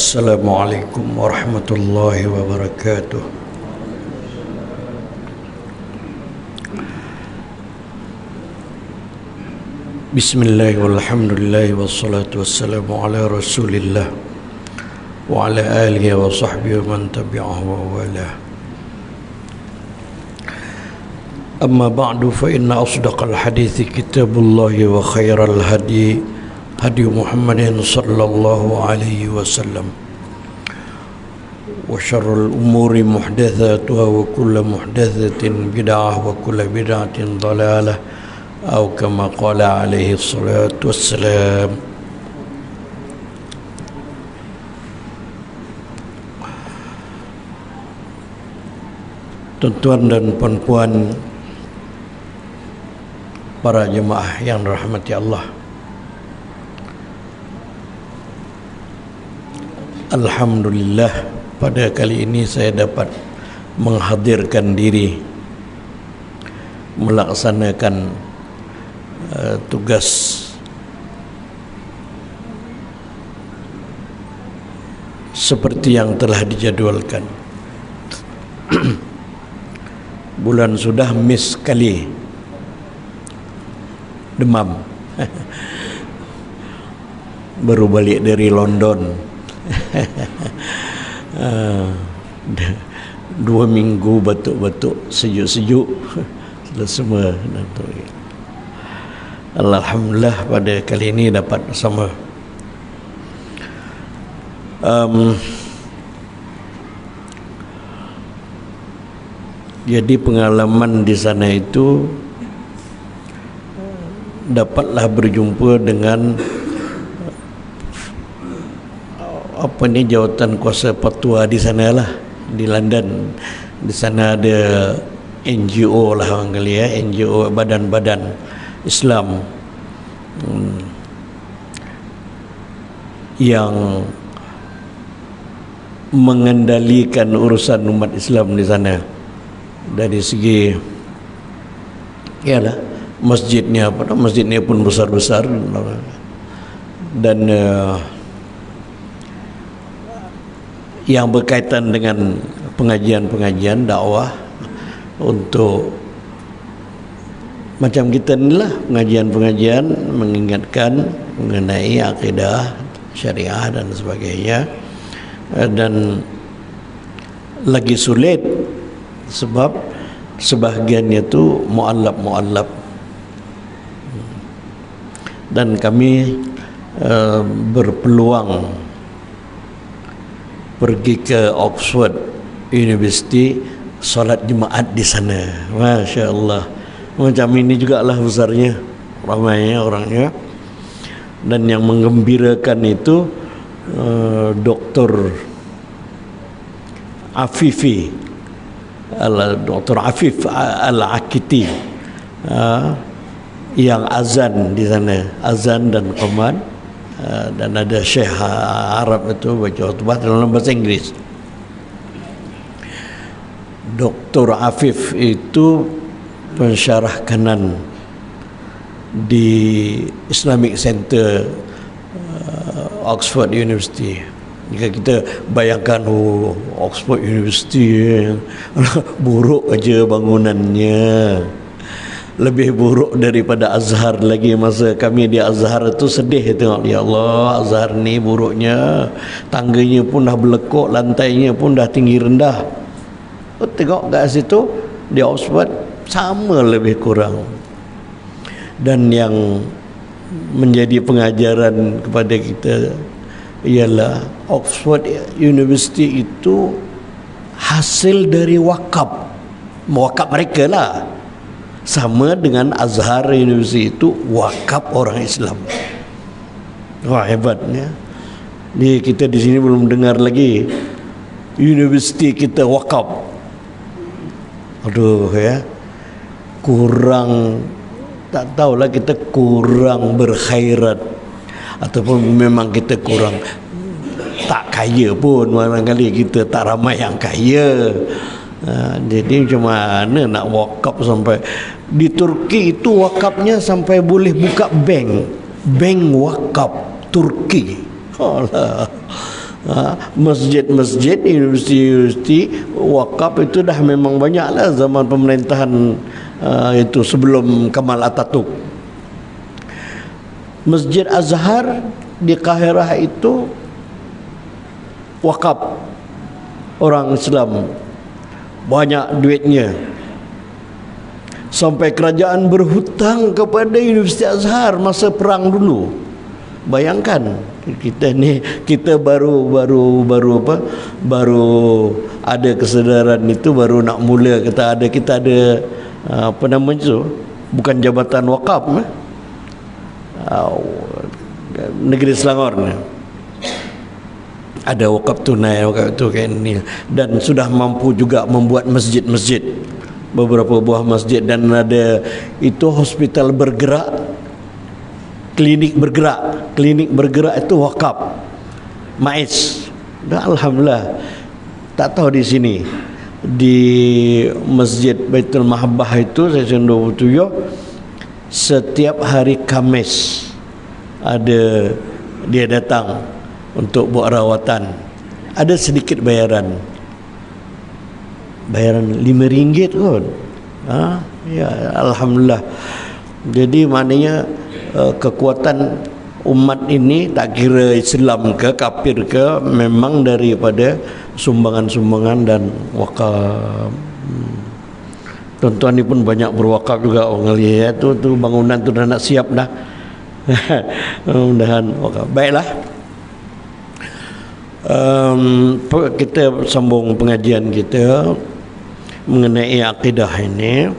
Assalamualaikum warahmatullahi wabarakatuh. Bismillah walhamdulillah wassalatu wassalamu ala rasulillah wa ala alihi wa sahbihi wa man tabi'ahu wa wala. Amma ba'du fa inna asdaqal hadithi kitabullahi wa khairal hadi hadi Muhammadin sallallahu alaihi wasallam wa syarrul umuri muhdatsatuha wa kullu muhdatsatin bid'ah wa kullu bid'atin dhalalah atau kama qala alaihi salatu wassalam. Tuan-tuan dan puan-puan, para jemaah yang dirahmati Allah, alhamdulillah pada kali ini saya dapat menghadirkan diri melaksanakan tugas seperti yang telah dijadualkan. Bulan sudah miss kali demam. Baru balik dari London. 2 minggu batuk-batuk, sejuk-sejuk sudah semua. Alhamdulillah pada kali ini dapat bersama. Jadi pengalaman di sana itu dapatlah berjumpa dengan jawatan kuasa fatwa di sana lah, di London. Di sana ada NGO lah orang kali ya, NGO, badan-badan Islam yang mengendalikan urusan umat Islam di sana. Dari segi masjidnya pun besar-besar, dan yang berkaitan dengan pengajian-pengajian dakwah untuk macam kita inilah, pengajian-pengajian mengingatkan mengenai akidah, syariah dan sebagainya. Dan lagi sulit sebab sebahagiannya itu mu'allab. Dan kami berpeluang pergi ke Oxford University, solat Jumaat di sana. Masya Allah. Macam ini juga lah besarnya, ramainya orangnya. Dan yang menggembirakan itu Dr. Afifi, Dr. Afif Al-Akiti, yang azan di sana, azan dan qomat, dan ada Syekh Arab itu baca khutbah dalam bahasa Inggris. Dr. Afif itu pensyarah kanan di Islamic Center Oxford University. Jika kita bayangkan Oxford University buruk aja bangunannya, lebih buruk daripada Azhar lagi. Masa kami di Azhar itu sedih tengok, ya Allah, Azhar ni buruknya, tangganya pun dah belekuk, lantainya pun dah tinggi rendah. Tengok kat situ di Oxford sama lebih kurang. Dan yang menjadi pengajaran kepada kita ialah Oxford University itu hasil dari wakaf mereka lah, sama dengan Azhar University itu wakaf orang Islam. Wah, hebatnya. Kita di sini belum dengar lagi universiti kita wakaf. Aduh ya, kurang, tak tahulah, kita kurang berkhairat ataupun memang kita kurang tak kaya pun. Barangkali kita tak ramai yang kaya. Jadi macam mana nak wakaf sampai di Turki itu wakafnya sampai boleh buka bank wakaf Turki. Alah, Masjid-masjid, universiti wakaf itu dah memang banyak lah zaman pemerintahan itu sebelum Kemal Atatürk. Masjid Azhar di Kahirah itu wakaf orang Islam, banyak duitnya, sampai kerajaan berhutang kepada Universiti Azhar masa perang dulu. Bayangkan, kita baru ada kesedaran itu, baru nak mula kita ada apa namanya tu, bukan jabatan wakaf negeri Selangor ni ada wakaf tunai, wakaf tu kayak ni, dan sudah mampu juga membuat masjid-masjid, beberapa buah masjid, dan ada itu hospital bergerak, klinik bergerak itu wakaf MAIS. Dan alhamdulillah, tak tahu di sini di Masjid Baitul Mahabbah itu Stesen 27 setiap hari Khamis ada dia datang untuk buat rawatan. Ada sedikit bayaran RM5 kot. Ya, alhamdulillah. Jadi maknanya kekuatan umat ini, tak kira Islam ke kafir ke, memang daripada sumbangan-sumbangan dan wakaf. Tuan-tuan ni pun banyak berwakaf juga orang lihat tu bangunan tu dah nak siap dah. Mudah-mudahan wakaf. Baiklah. Kita sambung pengajian kita mengenai akidah ini,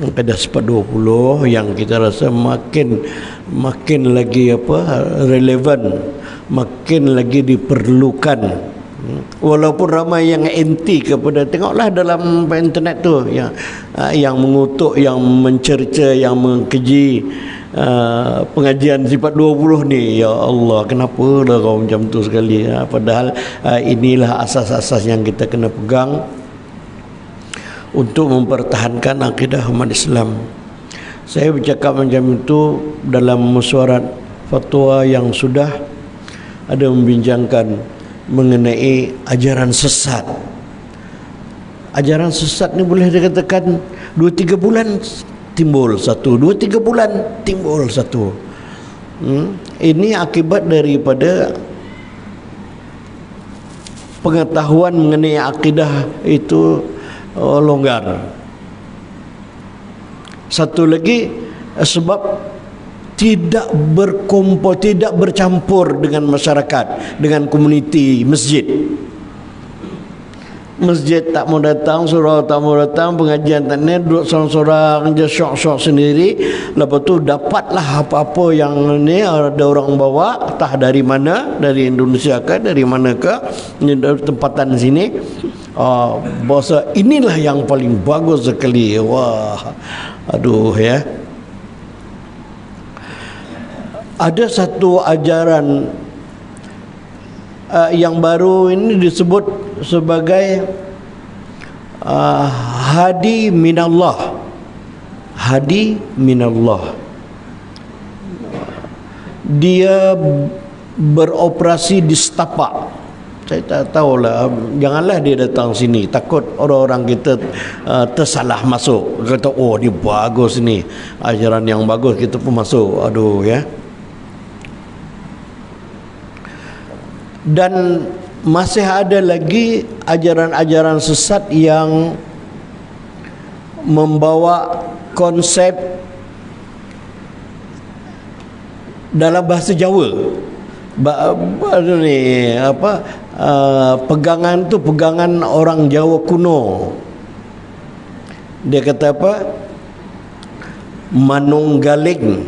akidah sifat 20 yang kita rasa makin lagi relevan, makin lagi diperlukan. Walaupun ramai yang anti kepada, tengoklah dalam internet tu yang mengutuk, yang mencerca, yang mengkeji pengajian sifat 20 ni. Ya Allah, kenapa dah kau macam tu sekali? Padahal inilah asas-asas yang kita kena pegang untuk mempertahankan akidah umat Islam. Saya bercakap macam itu dalam mesyuarat fatwa yang sudah ada membincangkan mengenai ajaran sesat. Ajaran sesat ni boleh dikatakan 2-3 bulan timbul satu, 2-3 bulan timbul satu. Ini akibat daripada pengetahuan mengenai akidah itu longgar. Satu lagi sebab tidak bercampur dengan masyarakat, dengan komuniti masjid. Masjid tak mau datang, surau tak mau datang, pengajian tak ni, duduk sorang-sorang je, syok-syok sendiri. Lepas tu dapatlah apa-apa yang ni ada orang bawa, entah dari mana, dari Indonesia ke, dari mana ke, dari tempatan sini. Bahasa inilah yang paling bagus sekali. Wah, aduh ya. Ada satu ajaran yang baru ini disebut sebagai hadi minallah. Hadi minallah. Dia beroperasi di setapak. Saya tak tahulah, janganlah dia datang sini, takut orang-orang kita tersalah masuk. Kata, oh ni bagus ni, ajaran yang bagus, kita pun masuk. Aduh ya. Dan masih ada lagi ajaran-ajaran sesat yang membawa konsep dalam bahasa Jawa. Pegangan tu pegangan orang Jawa kuno. Dia kata apa? Manunggaling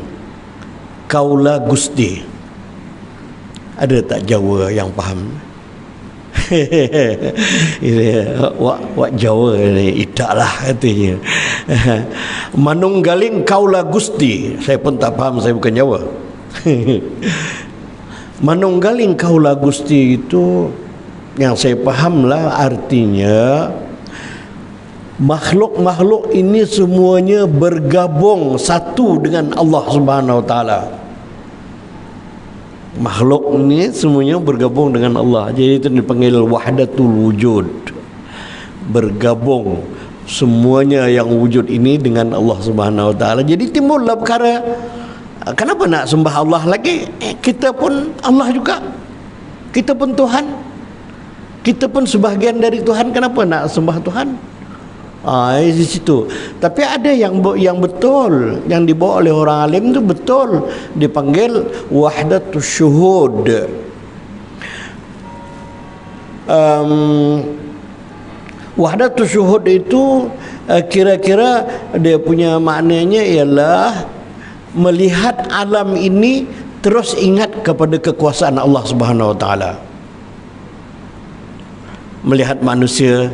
kaula Gusti. Ada tak Jawa yang faham? Wak Jawa ni idaklah katanya. Manunggaling kaula Gusti. Saya pun tak faham, saya bukan Jawa. Manunggaling kaula Gusti itu yang saya fahamlah artinya makhluk-makhluk ini semuanya bergabung satu dengan Allah Subhanahu Wa Taala. Makhluk ni semuanya bergabung dengan Allah. Jadi itu dipanggil wahdatul wujud. Bergabung semuanya yang wujud ini dengan Allah Subhanahu Wa Taala. Jadi timbullah perkara, kenapa nak sembah Allah lagi? Kita pun Allah juga. Kita pun Tuhan. Kita pun sebahagian dari Tuhan. Kenapa nak sembah Tuhan? Di situ. Tapi ada yang betul, yang dibawa oleh orang alim itu betul, dipanggil wahdatus syuhud. Wahdatus syuhud itu kira-kira dia punya maknanya ialah melihat alam ini terus ingat kepada kekuasaan Allah Subhanahu Wa Taala. Melihat manusia,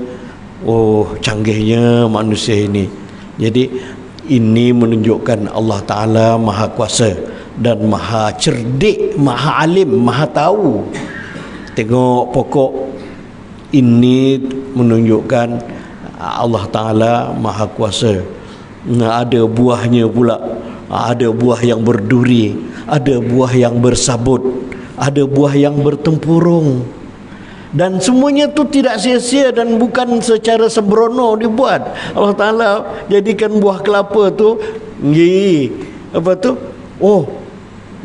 oh canggihnya manusia ini. Jadi ini menunjukkan Allah Ta'ala Maha Kuasa dan Maha Cerdik, Maha Alim, Maha Tahu. Tengok pokok, ini menunjukkan Allah Ta'ala Maha Kuasa. Ada buahnya pula. Ada buah yang berduri, ada buah yang bersabut, ada buah yang bertempurung. Dan semuanya tu tidak sia-sia dan bukan secara sembrono dibuat. Allah Ta'ala jadikan buah kelapa tu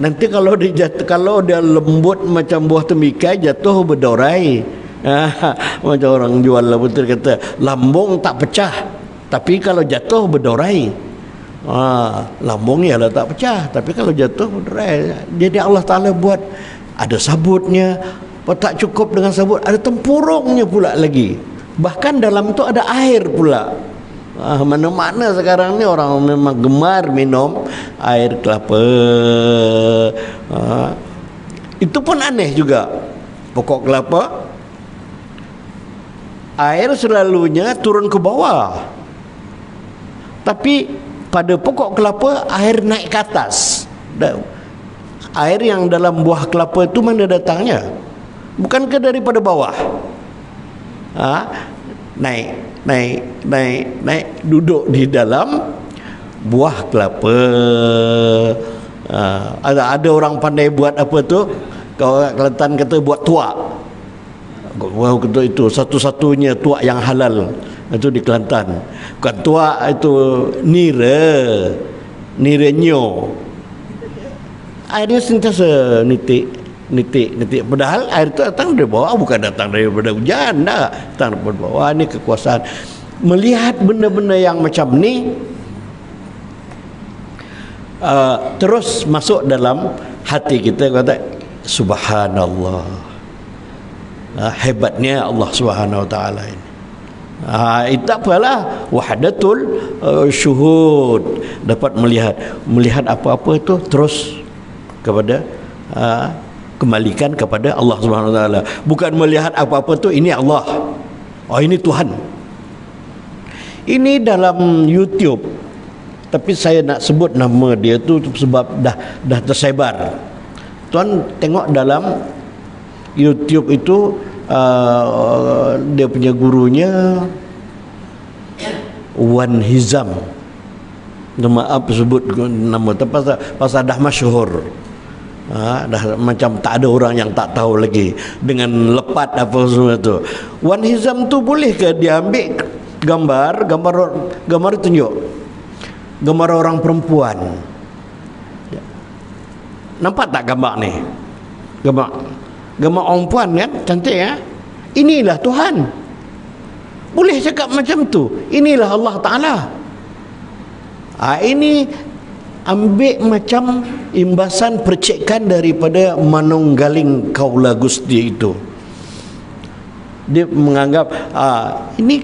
nanti kalau dia lembut macam buah temikai, jatuh berdorai. Macam orang jual lah, betul kata lambung tak pecah, tapi kalau jatuh berdorai. Lambung ialah tak pecah, tapi kalau jatuh berdorai. Jadi Allah Ta'ala buat ada sabutnya. Tak cukup dengan sabut, ada tempurungnya pula lagi. Bahkan dalam tu ada air pula. Mana-mana sekarang ni orang memang gemar minum air kelapa. Itu pun aneh juga. Pokok kelapa, air selalunya turun ke bawah, tapi pada pokok kelapa air naik ke atas. Air yang dalam buah kelapa itu mana datangnya? Bukankah daripada bawah? Naik duduk di dalam buah kelapa. Ada orang pandai buat apa tu? Kalau orang Kelantan kata buat tuak. Wow, kata itu satu-satunya tuak yang halal itu di Kelantan. Bukan tuak, itu nirenyo. Airnya sentiasa nitik. Padahal air itu datang dari bawah, bukan datang daripada hujan, datang dari bawah. Ini kekuasaan. Melihat benda-benda yang macam ni terus masuk dalam hati kita, kata subhanallah, hebatnya Allah Subhanahu Wa Taala ini. Itu apalah wahdatul syuhud, dapat melihat apa-apa itu terus kepada kembalikan kepada Allah Subhanahu Wa Taala. Bukan melihat apa-apa tu ini Allah. Ini Tuhan. Ini dalam YouTube. Tapi saya nak sebut nama dia tu sebab dah tersebar. Tuan tengok dalam YouTube itu dia punya gurunya Wan Hizam. Maaf sebut nama tu pasal dah masyhur. Dah macam tak ada orang yang tak tahu lagi dengan lepat apa semua tu. Wan Hizam tu boleh ke dia ambil gambar tunjuk gambar orang perempuan. Nampak tak gambar ni? Gambar orang perempuan kan cantik ya. Inilah Tuhan. Boleh cakap macam tu. Inilah Allah Ta'ala. Ini ambil macam imbasan percikan daripada Manunggaling Kaula Gusti itu. Dia menganggap ini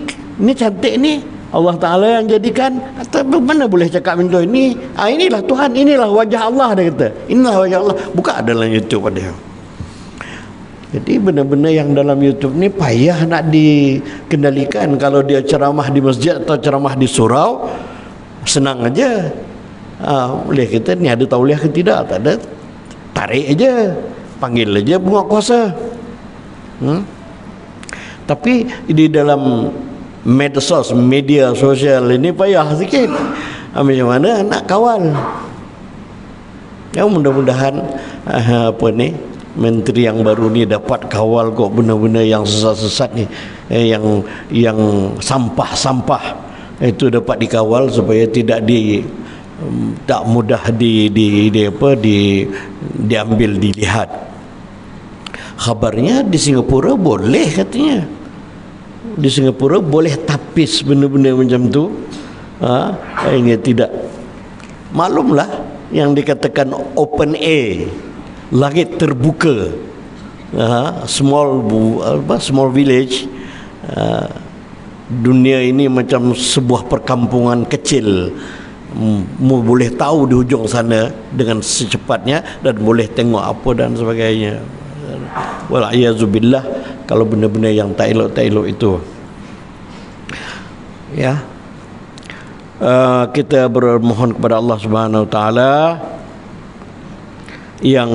cantik ni Allah Ta'ala yang jadikan. Atau mana boleh cakap macam ini? Inilah Tuhan, inilah wajah Allah, dia kata. Inilah wajah Allah. Buka dalam YouTube ada. Jadi benda-benda yang dalam YouTube ni payah nak dikendalikan. Kalau dia ceramah di masjid atau ceramah di surau, senang aja. Boleh kita ni ada tauliah ke tidak? Tak ada, tarik aja, panggil aja bunga kuasa. Tapi di dalam medsos, media sosial ini payah sikit. Macam mana nak kawal? Ya, mudah-mudahan menteri yang baru ni dapat kawal kok benda-benda yang sesat-sesat ni, yang sampah-sampah itu dapat dikawal supaya tidak tak mudah diambil, dilihat. Khabarnya di Singapura boleh, katanya di Singapura boleh tapis benda-benda macam tu. Ini tidak, maklumlah yang dikatakan open air, langit terbuka, small village. Dunia ini macam sebuah perkampungan kecil, boleh tahu di hujung sana dengan secepatnya dan boleh tengok apa dan sebagainya. Wal'iyadzubillah, kalau benda-benda yang tak elok itu. Ya, kita bermohon kepada Allah Subhanahu Wa Taala yang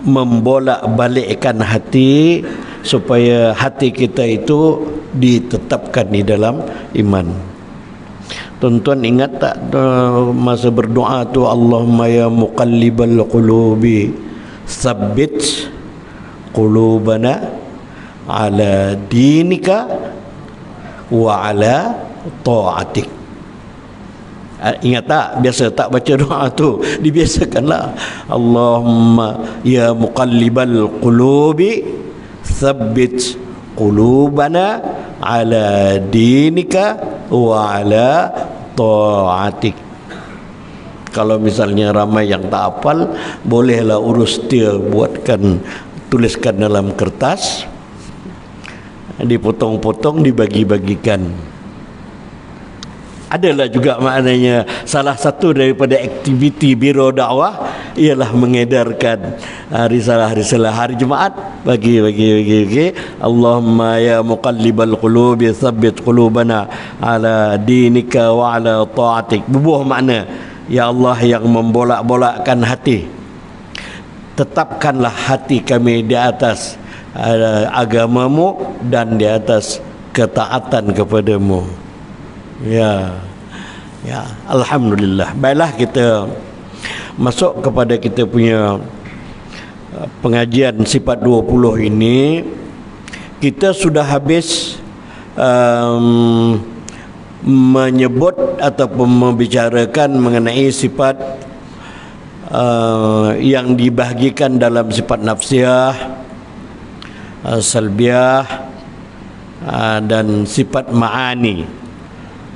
membolak-balikkan hati supaya hati kita itu ditetapkan di dalam iman. Tuan-tuan ingat tak masa berdoa tu, Allahumma ya muqallibal qulubi tsabbit qulubana ala dinika wa ala ta'atik. Ingat tak? Biasa tak baca doa tu? Dibiasakanlah. Allahumma ya muqallibal qulubi tsabbit qulubana ala dinika wa ala ta'atik. Kalau misalnya ramai yang tak hafal, bolehlah urus dia, tuliskan dalam kertas, dipotong-potong, dibagi-bagikan. Adalah juga maknanya salah satu daripada aktiviti Biro Dakwah ialah mengedarkan risalah-risalah hari Jumaat, bagi. Allahumma ya muqallibal qulubi tsabbit qulubana ala dinika wa ala ta'atik. Berbuah makna, ya Allah yang membolak-bolakkan hati, tetapkanlah hati kami di atas agamamu dan di atas ketaatan kepadamu. Ya, alhamdulillah. Baiklah, kita masuk kepada kita punya pengajian sifat 20 ini. Kita sudah habis menyebut ataupun membicarakan mengenai sifat yang dibahagikan dalam sifat nafsiyah, salbiyah, dan sifat ma'ani.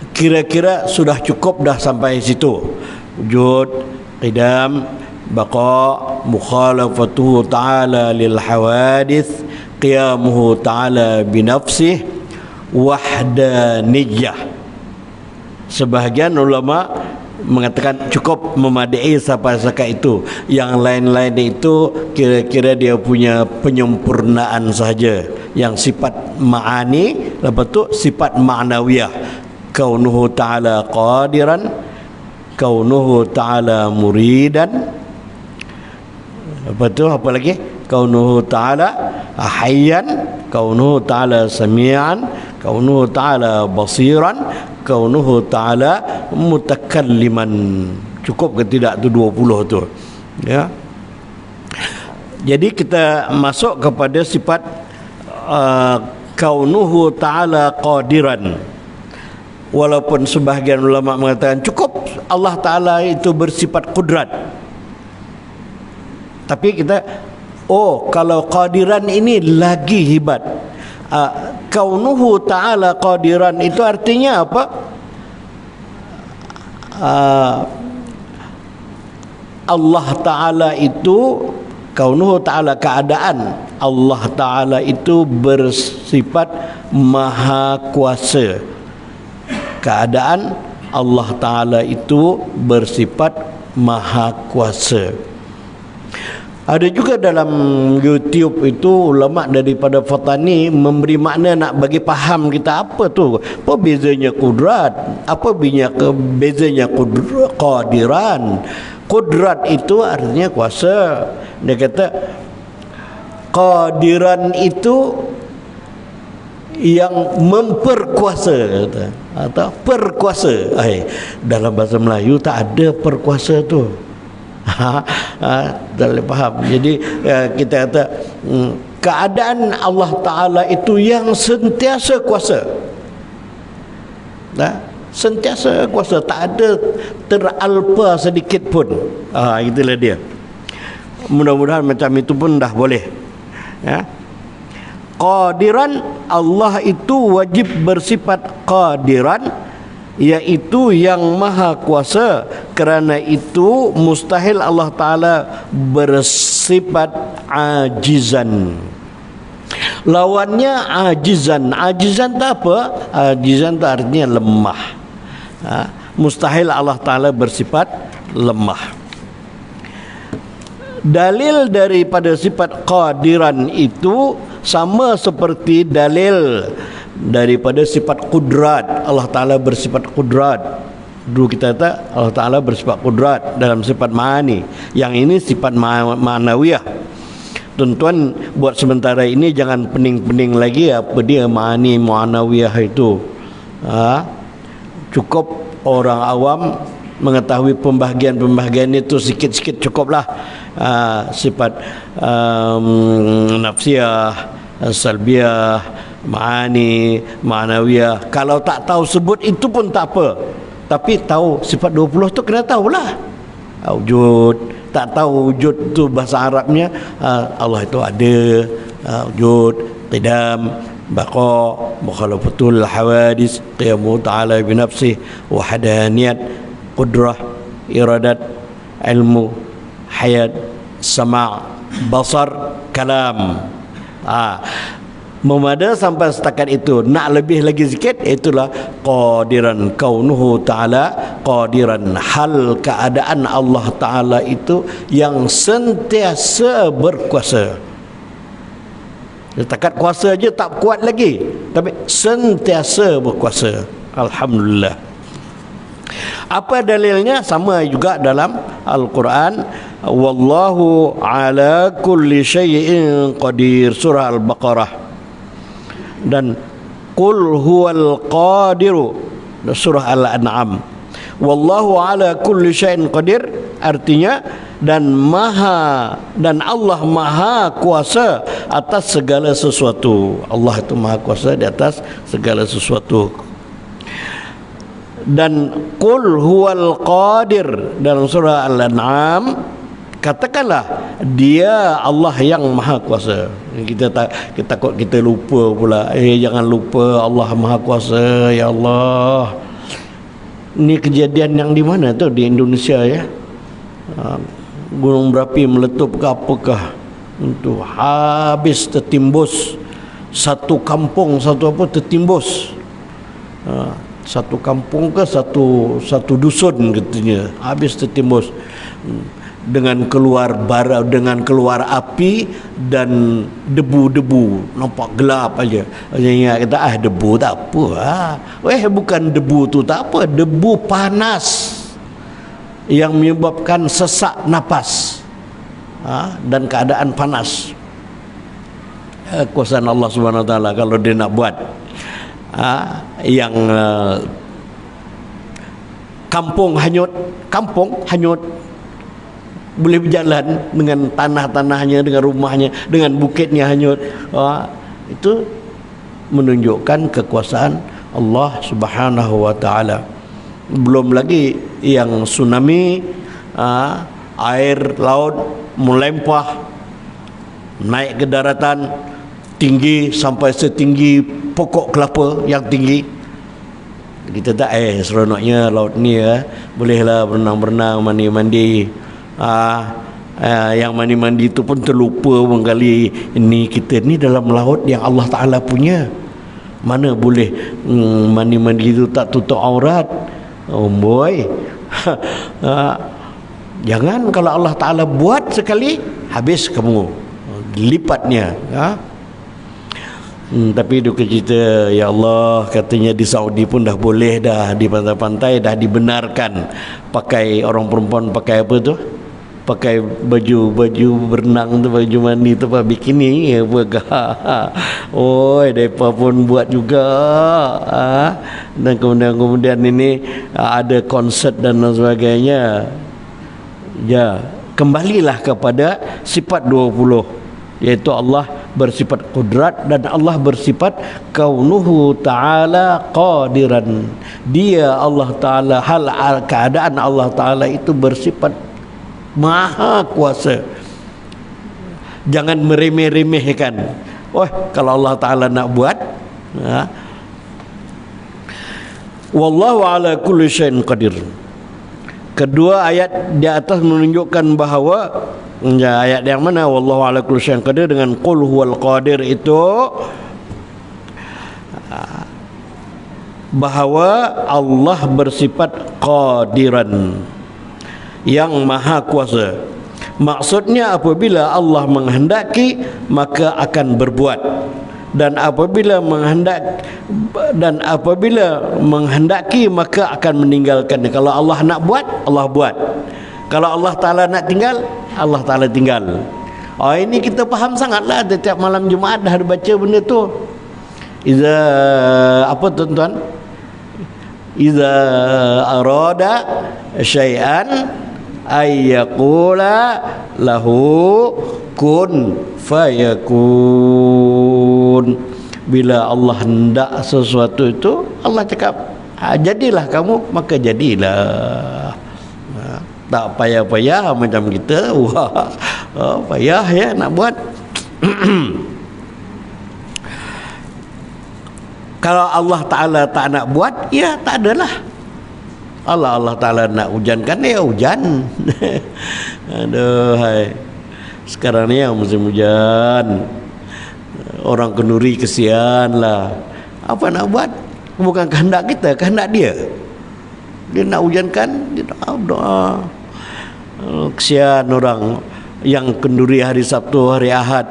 Kira-kira sudah cukup dah sampai situ. Wujud, qidam, baqa, mukhalafatuhu ta'ala lil hawadith, qiyamuhu ta'ala binafsih, wahdaniyah. Sebahagian ulama mengatakan cukup, memadai sampai sekat itu. Yang lain-lain itu kira-kira dia punya penyempurnaan sahaja. Yang sifat ma'ani, lepas tu sifat ma'nawiyah. Kaunuhu ta'ala qadiran, kaunuhu ta'ala muridan, lepas tu apa lagi? Kaunuhu ta'ala hayyan, kaunuhu ta'ala sami'an, kaunuhu ta'ala basiran, kaunuhu ta'ala mutakalliman. Cukup ke tidak tu 20 tu? Ya. Jadi kita masuk kepada sifat kaunuhu ta'ala qadiran. Walaupun sebahagian ulama mengatakan cukup Allah Ta'ala itu bersifat kudrat, tapi kita, kalau qadiran ini lagi hebat. Kaunuhu Ta'ala qadiran itu artinya apa? Allah Ta'ala itu, kaunuhu Ta'ala keadaan Allah Ta'ala itu bersifat maha kuasa. Keadaan Allah Ta'ala itu bersifat maha kuasa. Ada juga dalam YouTube itu ulama daripada Fatani memberi makna, nak bagi faham kita apa tu, apa bezanya kudrat, apa bezanya qadiran. Kudrat itu artinya kuasa. Dia kata qadiran itu yang memperkuasa, kata, atau perkuasa. Dalam bahasa Melayu tak ada perkuasa tu. Tak boleh faham. Jadi kita kata keadaan Allah Ta'ala itu yang sentiasa kuasa. Sentiasa kuasa, tak ada teralpa sedikit pun. Itulah dia. Mudah-mudahan macam itu pun dah boleh. Qadiran, Allah itu wajib bersifat qadiran, iaitu yang maha kuasa. Kerana itu mustahil Allah Ta'ala bersifat ajizan. Lawannya ajizan. Ajizan tak apa? Ajizan tak artinya lemah. Mustahil Allah Ta'ala bersifat lemah. Dalil daripada sifat qadiran itu sama seperti dalil daripada sifat qudrat. Allah Ta'ala bersifat qudrat. Dulu kita kata Allah Ta'ala bersifat qudrat dalam sifat ma'ani. Yang ini sifat ma'nawiyah. Tuan-tuan, buat sementara ini jangan pening-pening lagi apa dia ma'ani ma'nawiyah itu. Cukup orang awam mengetahui pembahagian-pembahagian itu sikit-sikit cukuplah. Sifat nafsiyah, salbiyah, ma'ani, ma'nawiyah. Kalau tak tahu sebut itu pun tak apa, tapi tahu sifat 20 tu kena tahulah. Wujud, tak tahu wujud tu bahasa Arabnya, Allah itu ada, wujud, qidam, baqa, mukhalafatul hawadis, qiyamu ta'ala binafsih, wahadaniyat, qudrah, iradat, ilmu, hayat, sama', basar, kalam. Memada sampai setakat itu. Nak lebih lagi sikit, itulah qadiran, kaunuhu ta'ala qadiran, hal keadaan Allah Ta'ala itu yang sentiasa berkuasa. Setakat kuasa aja tak kuat lagi, tapi sentiasa berkuasa. Alhamdulillah. Apa dalilnya? Sama juga dalam Al-Quran. Wallahu ala kulli syai'in qadir, surah Al-Baqarah. Dan qul huwal qadiru, surah Al-An'am. Wallahu ala kulli syai'in qadir, artinya dan Allah maha kuasa atas segala sesuatu. Allah itu maha kuasa di atas segala sesuatu. Dan qul huwal qadir dalam surah Al-An'am, katakanlah dia Allah yang maha kuasa. Kita takut kita lupa pula. Jangan lupa Allah maha kuasa, ya Allah. Ini kejadian yang di mana tu? Di Indonesia ya. Gunung berapi meletup ke apakah, itu habis tertimbus satu kampung, satu apa tertimbus. Satu kampung ke satu dusun katanya habis tertimbus dengan keluar bara, dengan keluar api dan debu-debu, nampak gelap aja. Ingat kata debu tak apa. Bukan debu tu tak apa, debu panas yang menyebabkan sesak napas dan keadaan panas. Kuasa Allah Subhanahu Wa Taala kalau dia nak buat yang kampung hanyut, boleh berjalan dengan tanah-tanahnya, dengan rumahnya, dengan bukitnya hanyut. Itu menunjukkan kekuasaan Allah Subhanahu Wa Taala. Belum lagi yang tsunami, air laut melempah naik ke daratan tinggi sampai setinggi pokok kelapa yang tinggi. Kita tak seronoknya laut ni bolehlah berenang-berenang, mandi-mandi. Yang mandi-mandi itu pun terlupa menggali ini kita ni dalam laut yang Allah Ta'ala punya. Mana boleh mandi-mandi itu tak tutup aurat. Boy. Jangan, kalau Allah Ta'ala buat sekali, habis kamu lipatnya. Tapi duka cita, ya Allah, katanya di Saudi pun dah boleh dah, di pantai-pantai dah dibenarkan pakai, orang perempuan pakai apa tu, pakai baju berenang tu, baju mandi tu, bikini apa. Mereka pun buat juga. Dan kemudian ini ada konsert dan sebagainya. Ya, kembalilah kepada sifat 20, yaitu Allah bersifat kudrat dan Allah bersifat kaunuhu ta'ala qadiran. Dia Allah Ta'ala, hal keadaan Allah Ta'ala itu bersifat maha kuasa. Jangan meremeh-remehkan. Kalau Allah Ta'ala nak buat, wallahu ala kulli syai'in qadir. Kedua ayat di atas menunjukkan bahawa ayat yang mana wallahu ala kulli syai'in qadir dengan qul huwal qadir itu bahawa Allah bersifat qadiran, yang maha kuasa. Maksudnya apabila Allah menghendaki maka akan berbuat, dan apabila menghendaki maka akan meninggalkan. Kalau Allah nak buat, Allah buat. Kalau Allah Ta'ala nak tinggal, Allah Ta'ala tinggal. Ini kita faham sangatlah. Setiap malam Jumaat dah ada baca benda tu. Tuan-tuan? Iza arada syai'an ayyaqula lahu kun fayakun. Bila Allah hendak sesuatu itu, Allah cakap jadilah kamu, maka jadilah. Tak payah-payah macam kita. Payah ya nak buat. Kalau Allah Ta'ala tak nak buat, ya tak adalah. Allah Ta'ala nak hujankan, ya hujan. Aduh, sekarang ni yang musim hujan, orang kenduri kesian lah. Apa nak buat? Bukan kehendak kita, kehendak dia. Dia nak hujankan, dia doa. Kesian orang yang kenduri hari Sabtu, hari Ahad,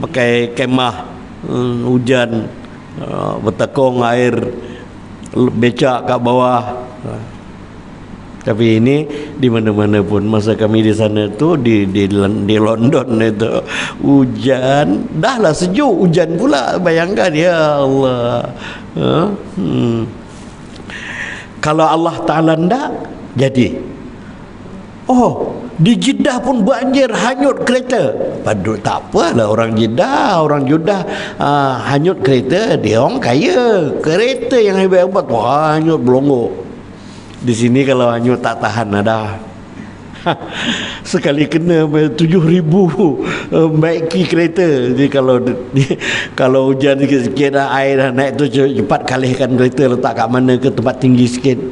pakai kemah, hujan, bertekong air, becak kat bawah. Tapi ini di mana-mana pun. Masa kami di sana tu di London itu hujan, dahlah sejuk, hujan pula. Bayangkan, ya Allah. Kalau Allah Ta'ala ndak, jadi. Di Jeddah pun banjir, hanyut kereta. Padahal tak apalah, orang Jeddah, orang Judah hanyut kereta, dia orang kaya. Kereta yang hebat-hebat hanyut berlongok. Di sini kalau hanyut tak tahan dah. Sekali kena 7,000 baiki kereta. Jadi kalau hujan sikit-sikit air dah naik tu, cepat kalihkan kereta, letak kat mana ke tempat tinggi sikit.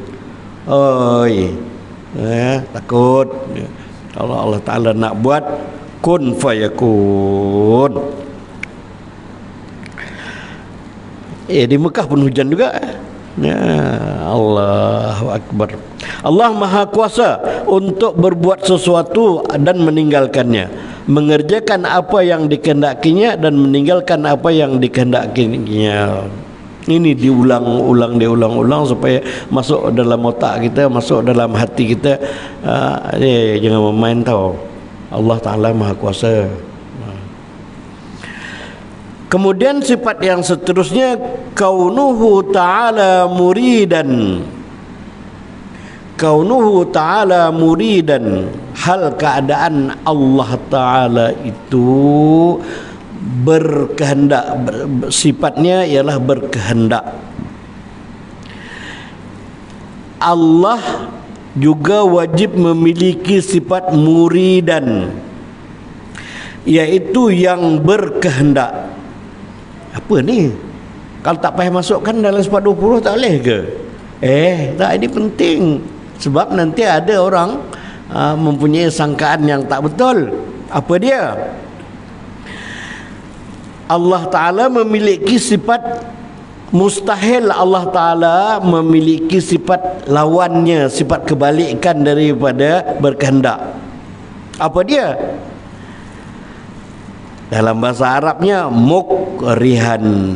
Takut. Kalau Allah Ta'ala nak buat, kun fayakun. Di Mekah pun hujan juga. Allahu Akbar. Allah Maha Kuasa untuk berbuat sesuatu dan meninggalkannya, mengerjakan apa yang dikehendakinya dan meninggalkan apa yang dikehendakinya. Ini diulang-ulang supaya masuk dalam otak kita, masuk dalam hati kita. Jangan main tahu. Allah Ta'ala Maha Kuasa. Kemudian sifat yang seterusnya, kaunuhu ta'ala muridan. Kaunuhu ta'ala muridan, hal keadaan Allah Ta'ala itu berkehendak, sifatnya ialah berkehendak. Allah juga wajib memiliki sifat muridan, iaitu yang berkehendak. Apa ni? Kalau tak payah masukkan dalam sifat 20 tak boleh ke? Tak, ini penting. Sebab nanti ada orang mempunyai sangkaan yang tak betul. Apa dia? Allah Ta'ala memiliki sifat mustahil. Allah Ta'ala memiliki sifat lawannya, sifat kebalikan daripada berkehendak. Apa dia? Dalam bahasa Arabnya mukrihan,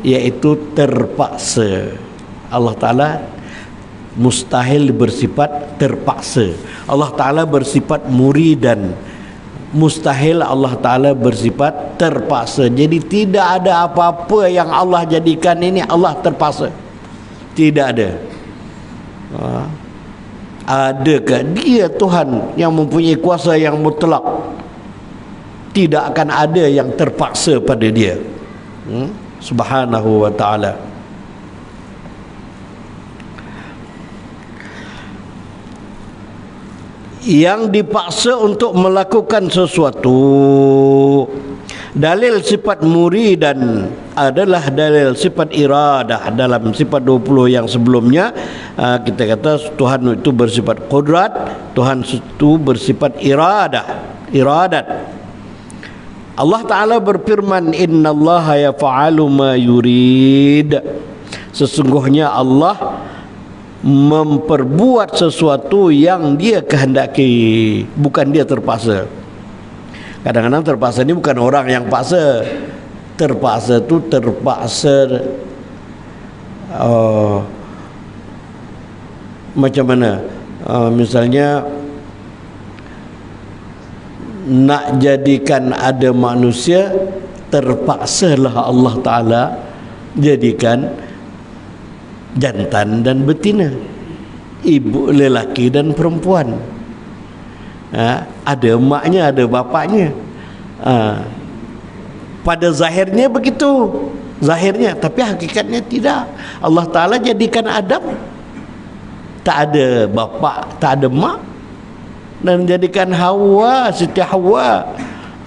iaitu terpaksa. Allah Ta'ala mustahil bersifat terpaksa. Allah Ta'ala bersifat muridan. Mustahil Allah Ta'ala bersifat terpaksa. Jadi tidak ada apa-apa yang Allah jadikan ini Allah terpaksa. Tidak ada. Adakah dia Tuhan yang mempunyai kuasa yang mutlak? Tidak akan ada yang terpaksa pada dia. Subhanahu wa ta'ala. Yang dipaksa untuk melakukan sesuatu. Dalil sifat muridan adalah dalil sifat iradah. Dalam sifat 20 yang sebelumnya kita kata Tuhan itu bersifat qudrat, Tuhan itu bersifat iradat. Allah Ta'ala berfirman, innallaha yaf'alu ma yurid. Sesungguhnya Allah memperbuat sesuatu yang dia kehendaki, bukan dia terpaksa. Kadang-kadang terpaksa ini bukan orang yang paksa. Terpaksa itu terpaksa macam mana? Misalnya nak jadikan ada manusia, terpaksalah Allah Ta'ala jadikan jantan dan betina, ibu lelaki dan perempuan. Ada maknya, ada bapaknya. Pada zahirnya begitu, zahirnya, tapi hakikatnya tidak. Allah Ta'ala jadikan Adam tak ada bapa, tak ada mak, dan jadikan Hawa, Siti Hawa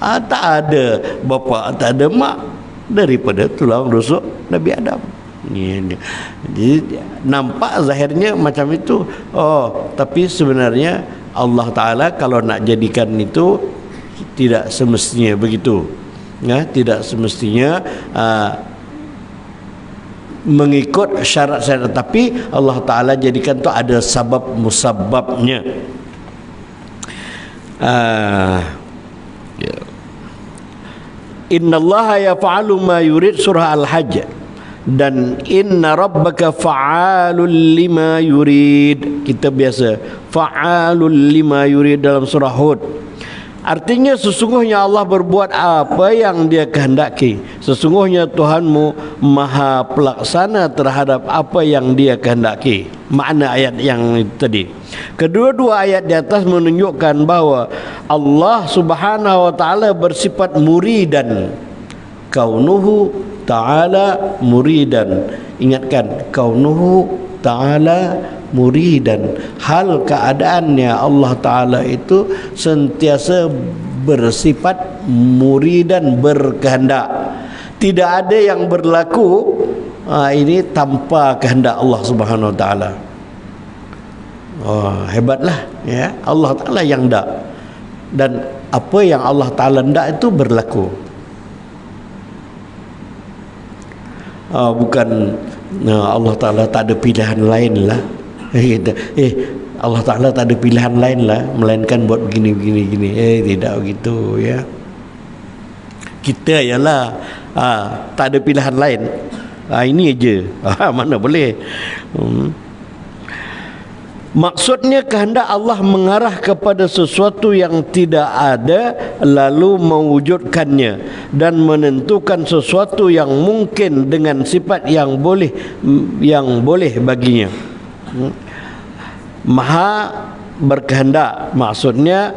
tak ada bapa, tak ada mak, daripada tulang rusuk Nabi Adam. Jadi nampak zahirnya macam itu. Tapi sebenarnya Allah Ta'ala kalau nak jadikan itu tidak semestinya begitu. Tidak semestinya mengikut syarat-syarat, tapi Allah Ta'ala jadikan itu ada sabab musababnya. Innallaha yaf'alu ma yurid, surah Al-Hajj. Dan inna rabbaka fa'alul lima yurid. Kita biasa fa'alul lima yurid dalam surah Hud. Artinya sesungguhnya Allah berbuat apa yang dia kehendaki. Sesungguhnya Tuhanmu maha pelaksana terhadap apa yang dia kehendaki. Makna ayat yang tadi. Kedua-dua ayat di atas menunjukkan bahawa Allah Subhanahu wa ta'ala bersifat muridan. Kaunuhu ta'ala muridan. Ingatkan, kaunuhu ta'ala muridan, hal keadaannya Allah Ta'ala itu sentiasa bersifat muridan, berkehendak. Tidak ada yang berlaku ini tanpa kehendak Allah Subhanahu Wa Ta'ala. Hebatlah ya, Allah Ta'ala yang hendak, dan apa yang Allah Ta'ala hendak itu berlaku. Bukan Allah Ta'ala tak ada pilihan lain lah. Allah Ta'ala tak ada pilihan lain lah, melainkan buat begini. Tidak begitu ya. Kita ialah tak ada pilihan lain. Ini aja. Mana boleh. Maksudnya kehendak Allah mengarah kepada sesuatu yang tidak ada lalu mewujudkannya dan menentukan sesuatu yang mungkin dengan sifat yang boleh baginya. Maha berkehendak, maksudnya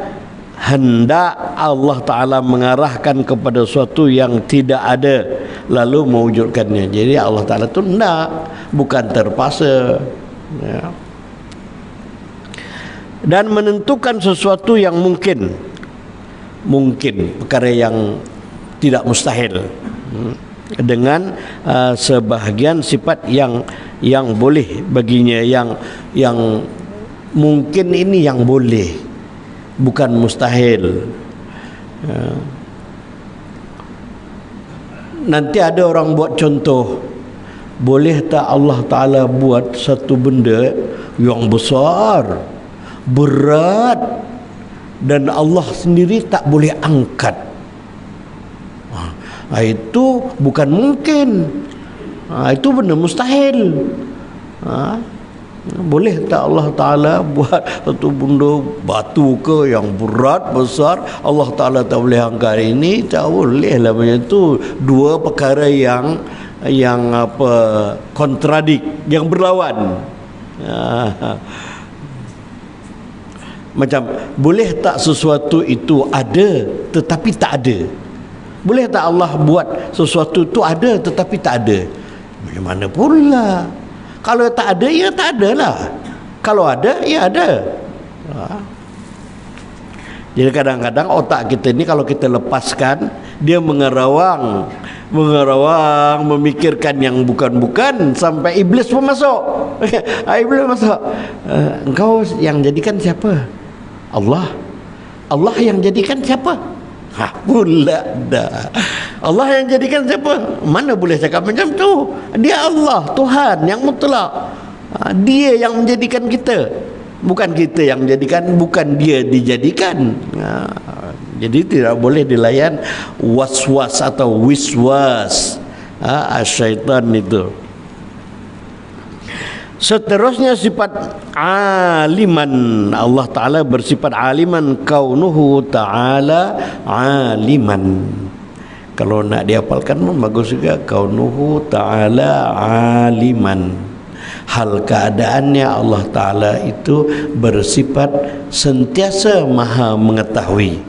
hendak Allah Ta'ala mengarahkan kepada sesuatu yang tidak ada lalu mewujudkannya. Jadi Allah Ta'ala itu hendak, bukan terpaksa ya. Dan menentukan sesuatu yang mungkin, perkara yang tidak mustahil, dengan sebahagian sifat yang boleh baginya, yang mungkin ini yang boleh, bukan mustahil. Nanti ada orang buat contoh, boleh tak Allah Ta'ala buat satu benda yang besar, berat, dan Allah sendiri tak boleh angkat? Itu bukan mungkin, itu benda mustahil. Boleh tak Allah Ta'ala buat satu benda batu ke yang berat besar, Allah Ta'ala tak boleh angkat? Ini tak boleh lah. Macam tu dua perkara yang kontradik, yang berlawan. Macam boleh tak sesuatu itu ada tetapi tak ada? Boleh tak Allah buat sesuatu itu ada tetapi tak ada? Macam mana pula? Kalau tak ada, ya tak ada lah. Kalau ada, ya ada. Jadi kadang-kadang otak kita ni kalau kita lepaskan, dia mengerawang, memikirkan yang bukan-bukan, sampai iblis pun masuk. Iblis masuk. Engkau yang jadikan siapa? Allah. Allah yang jadikan siapa? Pula dah. Allah yang jadikan siapa? Mana boleh cakap macam tu? Dia Allah, Tuhan yang mutlak. Dia yang menjadikan kita, bukan kita yang menjadikan, bukan dia dijadikan. Jadi tidak boleh dilayan was-was atau wiswas syaitan itu. Seterusnya sifat aliman. Allah Ta'ala bersifat aliman, kaunuhu ta'ala aliman. Kalau nak dihafalkan pun bagus juga, kaunuhu ta'ala aliman. Hal keadaannya Allah Ta'ala itu bersifat sentiasa maha mengetahui.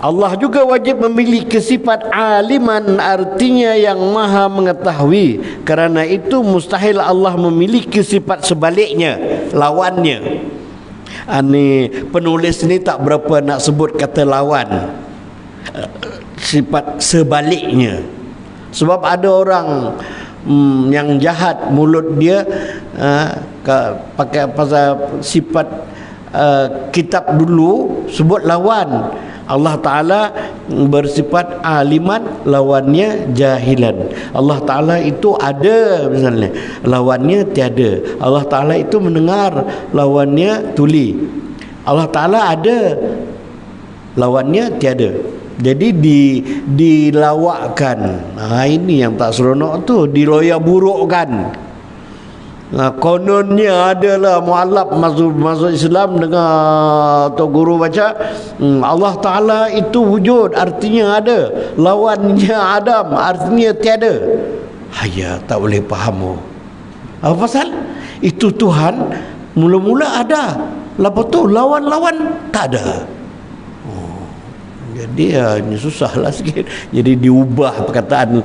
Allah juga wajib memiliki sifat aliman, artinya yang maha mengetahui. Kerana itu mustahil Allah memiliki sifat sebaliknya, lawannya. Penulis ni tak berapa nak sebut kata lawan, sifat sebaliknya. Sebab ada orang yang jahat, mulut dia pakai pasal sifat kitab dulu sebut lawan. Allah Ta'ala bersifat aliman, lawannya jahilan. Allah Ta'ala itu ada misalnya, lawannya tiada. Allah Ta'ala itu mendengar, lawannya tuli. Allah Ta'ala ada, lawannya tiada. Jadi dilawakkan. Ini yang tak seronok tu, diloya burukkan. Kononnya adalah mu'alaf masuk Islam, dengar Tok Guru baca Allah Ta'ala itu wujud, artinya ada. Lawannya Adam, artinya tiada. Tak boleh faham. Apa pasal? Itu Tuhan mula-mula ada, lepas tu lawan-lawan tak ada. Jadi ini susahlah sikit. Jadi diubah perkataan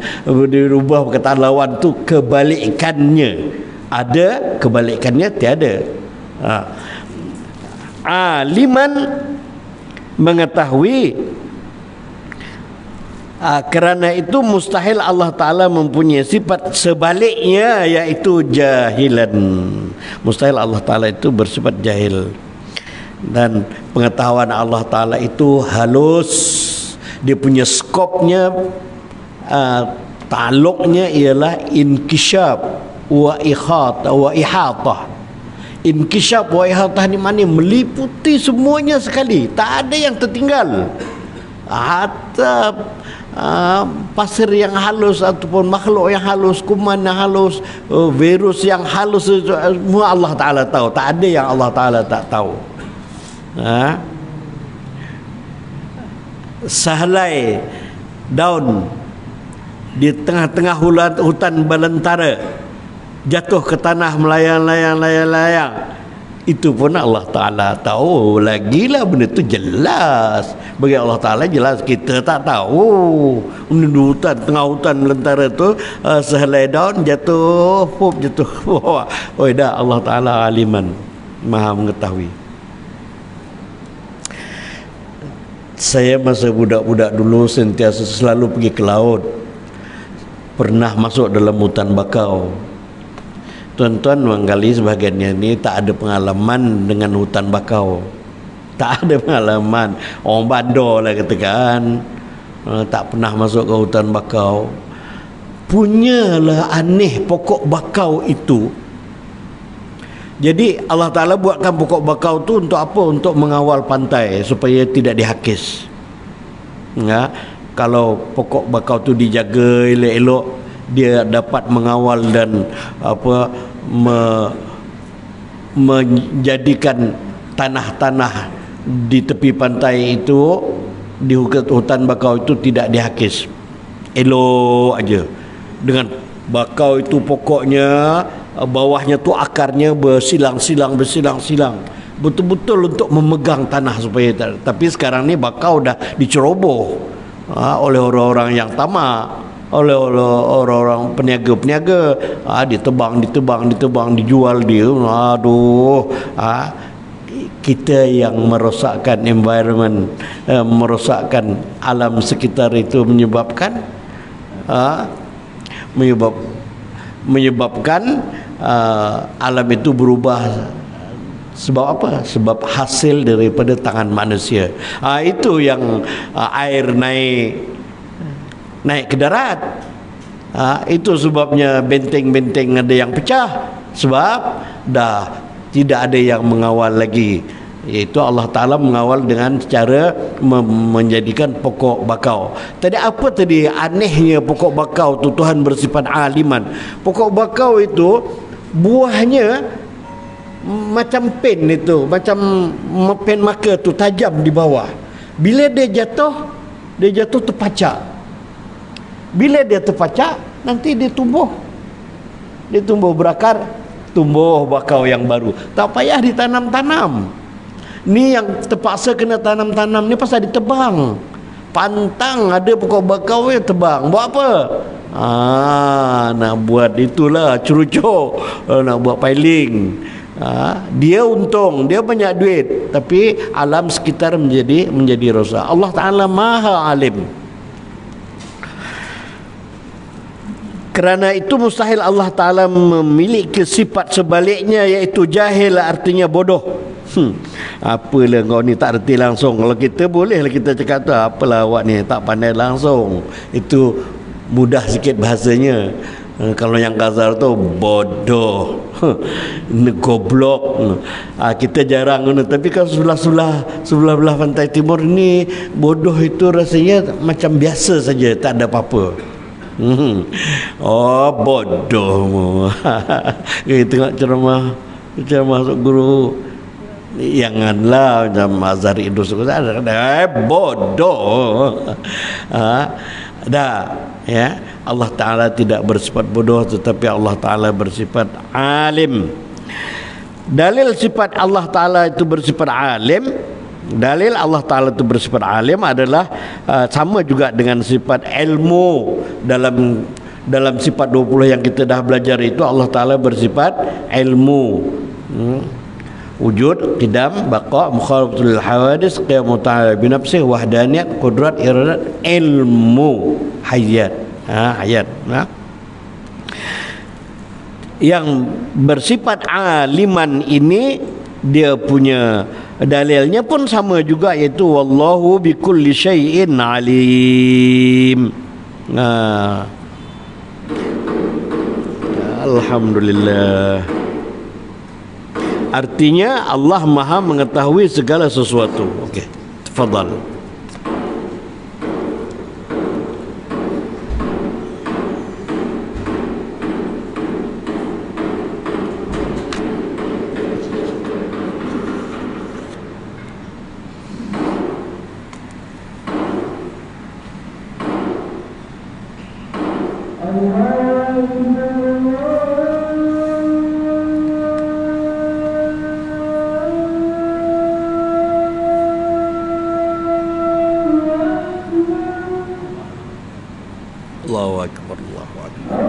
lawan tu kebalikannya. Ada, kebalikannya tiada. Aliman, mengetahui. Kerana itu mustahil Allah Ta'ala mempunyai sifat sebaliknya, iaitu jahilan. Mustahil Allah Ta'ala itu bersifat jahil. Dan pengetahuan Allah Ta'ala itu halus. Dia punya skopnya, ta'alluqnya ialah inkishaf wa ihatah. Inkishaf wa ihatah ni mana? Meliputi semuanya sekali, tak ada yang tertinggal. Hatta pasir yang halus ataupun makhluk yang halus, kuman yang halus, virus yang halus, semua Allah Ta'ala tahu. Tak ada yang Allah Ta'ala tak tahu. Sehelai daun di tengah-tengah hutan belantara jatuh ke tanah melayang-layang, itu pun Allah Ta'ala tahu. Lagilah benda tu jelas. Bagi Allah Ta'ala jelas, kita tak tahu. Di hutan, tengah hutan belantara tu, sehelai daun jatuh, jatuh. Dah, Allah Ta'ala aliman, maha mengetahui. Saya masa budak-budak dulu sentiasa selalu pergi ke laut. Pernah masuk dalam hutan bakau. Tuan-tuan barangkali sebahagiannya ni tak ada pengalaman dengan hutan bakau. Tak ada pengalaman. Orang bandar lah katakan, tak pernah masuk ke hutan bakau. Punyalah aneh pokok bakau itu. Jadi Allah Ta'ala buatkan pokok bakau tu untuk apa? Untuk mengawal pantai supaya tidak dihakis. Kalau pokok bakau tu dijaga elok-elok, dia dapat mengawal dan menjadikan tanah-tanah di tepi pantai itu, di hutan bakau itu tidak dihakis. Elok aja. Dengan Bakau itu pokoknya bawahnya tu akarnya bersilang-silang, betul-betul untuk memegang tanah supaya tapi sekarang ni bakau dah diceroboh oleh orang-orang yang tamak, oleh orang-orang peniaga-peniaga, ditebang, dijual dia. Aduh, kita yang merosakkan environment, merosakkan alam sekitar itu menyebabkan alam itu berubah. Sebab apa? Sebab hasil daripada tangan manusia. Itu yang air naik ke darat. Itu sebabnya benteng-benteng ada yang pecah, sebab dah tidak ada yang mengawal lagi. Iaitu Allah Ta'ala mengawal dengan cara menjadikan pokok bakau. Tadi apa tadi anehnya pokok bakau tu? Tuhan bersifat aliman. Pokok bakau itu buahnya macam pen itu, macam pen marker tu, tajam di bawah. Bila dia jatuh terpacak. Bila dia terpacak, nanti dia tumbuh berakar, tumbuh bakau yang baru. Tak payah ditanam-tanam. Ni yang terpaksa kena tanam-tanam ni pasal ditebang. Pantang ada pokok bakau yang tebang. Buat apa? Nak buat itulah curucuk, nak buat piling. Dia untung, dia banyak duit, tapi alam sekitar menjadi rosak. Allah Ta'ala Maha Alim. Kerana itu mustahil Allah Ta'ala memiliki sifat sebaliknya, iaitu jahil, artinya bodoh. Apalah kau ni tak reti langsung. Kalau kita bolehlah kita cakap tu, apalah awak ni tak pandai langsung. Itu mudah sikit bahasanya. Kalau yang kasar tu bodoh, goblok. Kita jarang guna. Tapi kalau sebelah belah pantai timur ni, bodoh itu rasanya macam biasa saja, tak ada apa-apa. Oh, bodoh. Kita tengok ceramah masuk guru, janganlah macam Azhar Idrus ada bodoh. Ya, Allah Ta'ala tidak bersifat bodoh, tetapi Allah Ta'ala bersifat alim. Dalil sifat Allah Ta'ala itu bersifat alim, dalil Allah Ta'ala itu bersifat alim adalah sama juga dengan sifat ilmu. Dalam sifat 20 yang kita dah belajar itu, Allah Ta'ala bersifat ilmu. Wujud, qidam, baqa, mukhalafatul hawadis, qiyamu ta'ala binafsih, wahdaniyat, qudrat, iradat, ilmu, hayat. Hayat. Yang bersifat aliman ini, dia punya dalilnya pun sama juga, iaitu wallahu bikulli syai'in alim. Alhamdulillah. Artinya Allah Maha mengetahui segala sesuatu. Okey, tafadhal. Allahu Akbar, Allahu Akbar.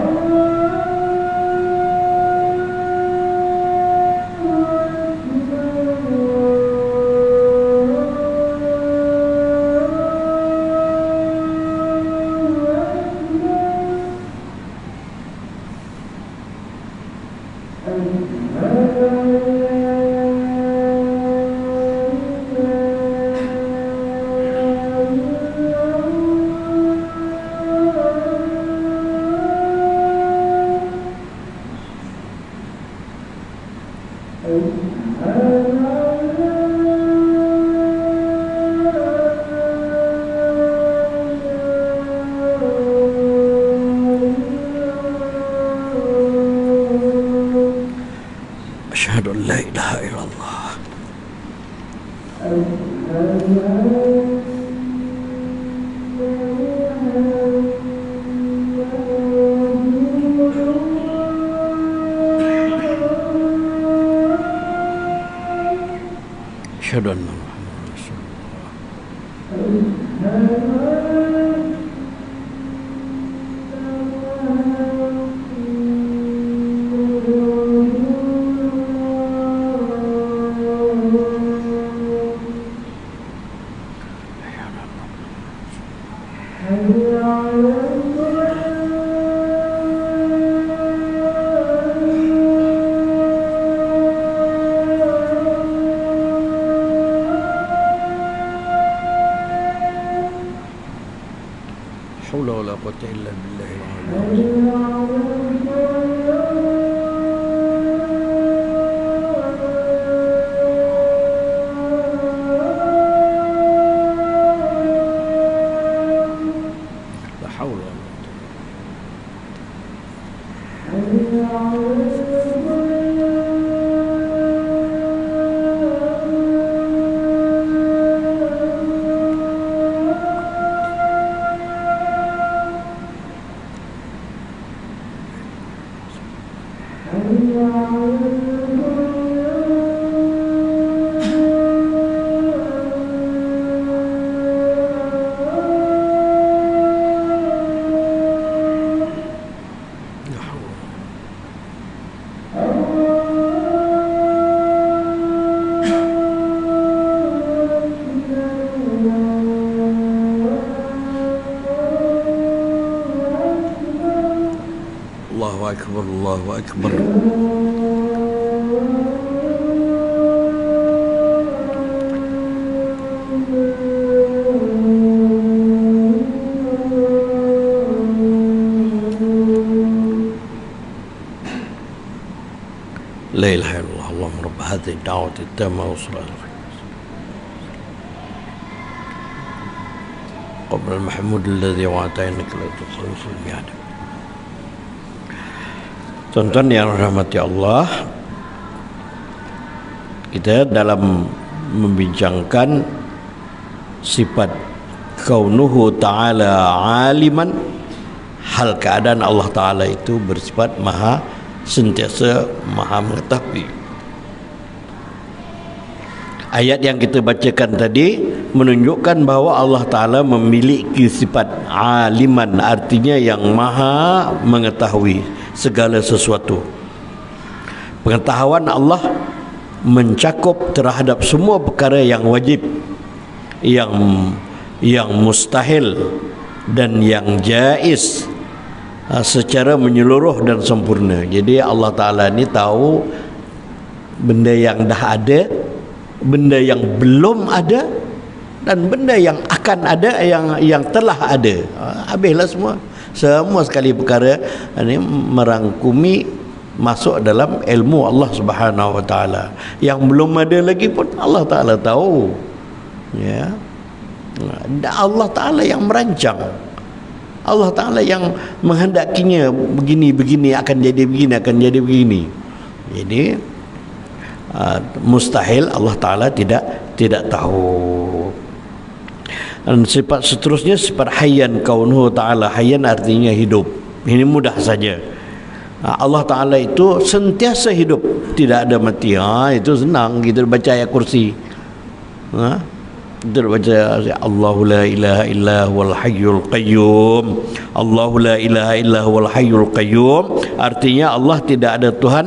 Asyhadu an la ilaha illallah. Asyhadu anna Muhammadan Rasulullah. حول ولا قوة إلا بالله العلي لا حول ولا Allahu Akbar, Allahu Akbar. La ilaha illallah, Allahumma rabb hadhihi ad-da'wati at-tamma wa salatu qabla al-mahmud alladhi wa'ataynak la tukhlifu al-mi'ad. Tuan-tuan yang rahmati Allah, kita dalam membincangkan sifat kaunuhu ta'ala aliman, hal keadaan Allah Ta'ala itu bersifat maha, sentiasa maha mengetahui. Ayat yang kita bacakan tadi menunjukkan bahawa Allah Ta'ala memiliki sifat aliman, artinya yang maha mengetahui segala sesuatu. Pengetahuan Allah mencakup terhadap semua perkara yang wajib, yang mustahil dan yang jaiz secara menyeluruh dan sempurna. Jadi Allah Ta'ala ni tahu benda yang dah ada, benda yang belum ada, dan benda yang akan ada, yang telah ada. Habislah semua sekali perkara ini merangkumi masuk dalam ilmu Allah Subhanahu Wa Taala. Yang belum ada lagi pun Allah Taala tahu. Ya. Allah Taala yang merancang. Allah Taala yang menghendakinya begini akan jadi begini. Jadi mustahil Allah Taala tidak tahu. Dan sifat seterusnya sifat hayyan, kaunuhu ta'ala hayyan artinya hidup. Ini mudah saja. Allah Ta'ala itu sentiasa hidup, tidak ada mati. Itu senang kita baca ayat kursi. Kita baca Allahu la ilaha illa huwal hayyul qayyum. Allahu la ilaha illa huwal hayyul qayyum artinya Allah tidak ada Tuhan.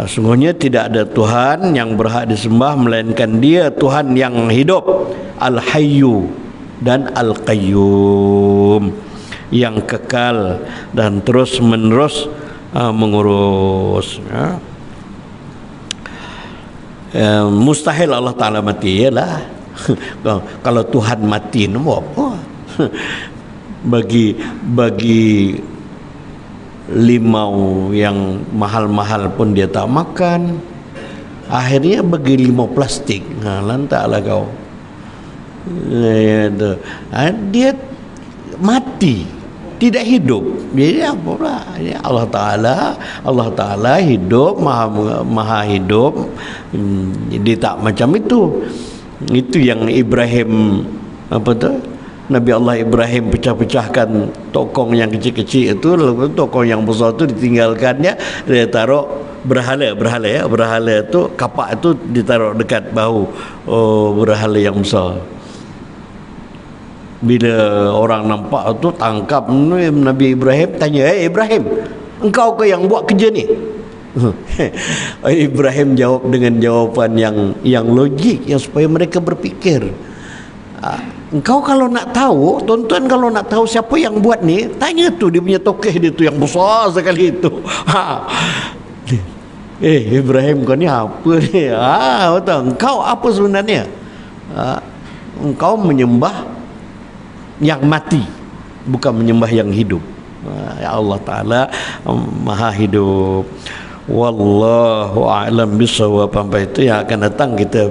Sungguhnya tidak ada Tuhan yang berhak disembah melainkan Dia Tuhan yang hidup, Al-Hayyu dan Al-Qayyum, yang kekal dan terus menerus mengurus. Mustahil Allah Ta'ala mati, yalah. Kalau Tuhan mati, nombor apa? Bagi limau yang mahal-mahal pun dia tak makan, akhirnya bagi limau plastik. Lantaklah kau. Dia mati, tidak hidup. Jadi apa pula? Allah Ta'ala hidup, maha hidup. Dia tak macam itu. Itu yang Ibrahim Nabi Allah Ibrahim pecah-pecahkan tokong yang kecil-kecil itu, lalu tokong yang besar itu ditinggalkannya, dia taruh berhala ya, berhala tu kapak tu ditaruh dekat bahu berhala yang besar. Bila orang nampak tu tangkap Nabi Ibrahim, tanya, Ibrahim, engkau ke yang buat kerja ni? Ibrahim jawab dengan jawapan yang logik, yang supaya mereka berfikir. Engkau kalau nak tahu, tuan-tuan kalau nak tahu siapa yang buat ni, tanya tu dia punya tokeh dia tu yang besar sekali tu. Ibrahim, kau ni apa ni? Betul. Engkau apa sebenarnya? Engkau menyembah yang mati, bukan menyembah yang hidup. Ya Allah Ta'ala Maha hidup. Wallahu a'lam bisawab. Sampai itu yang akan datang kita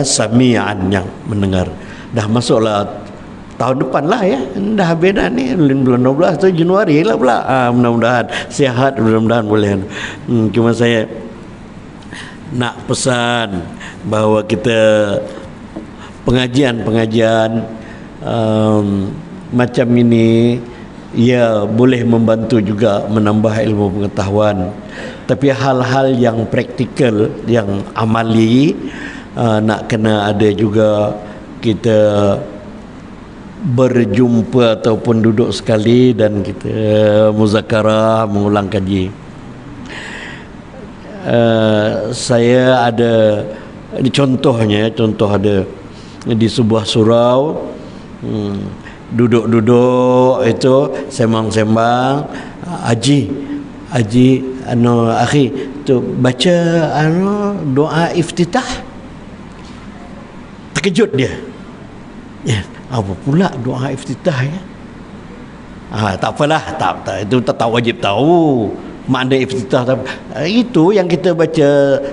sami'an, yang mendengar. Dah masuklah tahun depan lah ya, dah habis dah ni, bulan 12 tu Januari lah pula. Mudah-mudahan sihat, mudah-mudahan boleh. Cuma saya nak pesan bahawa kita pengajian macam ini ya boleh membantu juga menambah ilmu pengetahuan, tapi hal-hal yang praktikal, yang amali, nak kena ada juga kita berjumpa ataupun duduk sekali dan kita muzakarah, mengulang kaji. Saya ada contoh ada di sebuah surau, duduk-duduk itu sembang-sembang, Haji akhi tu baca doa iftitah. Terkejut dia. Ya, apa pula doa iftitah ya? Tak apalah, tak itu tak wajib tahu makna iftitah. Itu yang kita baca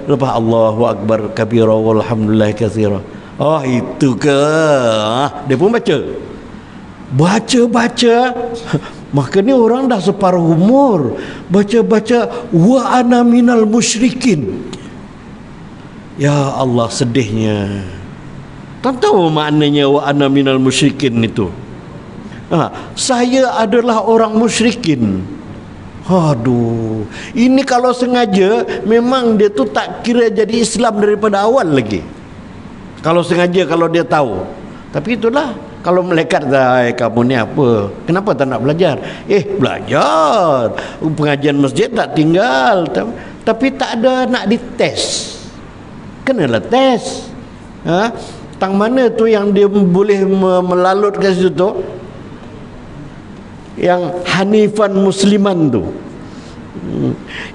lepas Allahu akbar kabira walhamdulillah katsira. Itu ke? Dia pun baca. Makanya orang dah separuh umur baca wa ana minal musyrikin. Ya Allah, sedihnya. Tak tahu maknanya wa ana minal musyrikin itu. Saya adalah orang musyrikin. Aduh, ini kalau sengaja memang dia tu tak kira jadi Islam daripada awal lagi. Kalau sengaja, kalau dia tahu. Tapi itulah, kalau malaikat kamu ni apa? Kenapa tak nak belajar? Belajar. Pengajian masjid tak tinggal. Tapi tak ada nak dites. Kenalah tes. Tang mana tu yang dia boleh melalut ke situ tu? Yang hanifan musliman tu.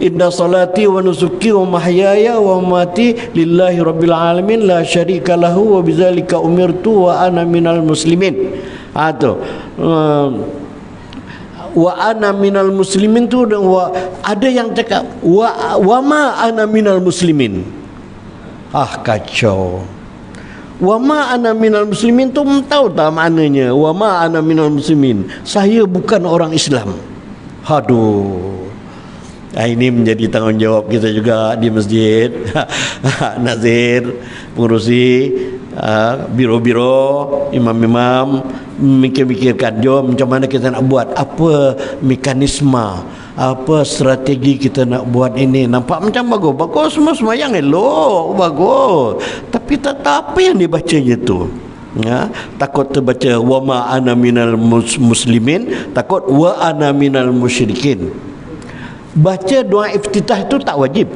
Inna salati wa nusuki wa mahyaya wa mamati lillahi rabbil alamin la syarika lahu wa bidzalika umirtu wa ana minal muslimin. Wa ana minal muslimin tu ada yang cakap wa ma ana minal muslimin. Kacau. Wa ma ana minal muslimin tu tahu tak maknanya? Wa ma ana minal muslimin, saya bukan orang Islam. Aduh. Ini menjadi tanggungjawab kita juga di masjid. Nazir, pengurusi, biro-biro, imam-imam mikir-mikirkan, jom macam mana kita nak buat, apa mekanisme, apa strategi kita nak buat ini. Nampak macam bagus semua semayang elok, bagus, tapi tak tahu apa yang dibacanya tu. Takut terbaca wa ma ana minal muslimin, takut wa ana minal musyrikin. Baca doa iftitah itu tak wajib,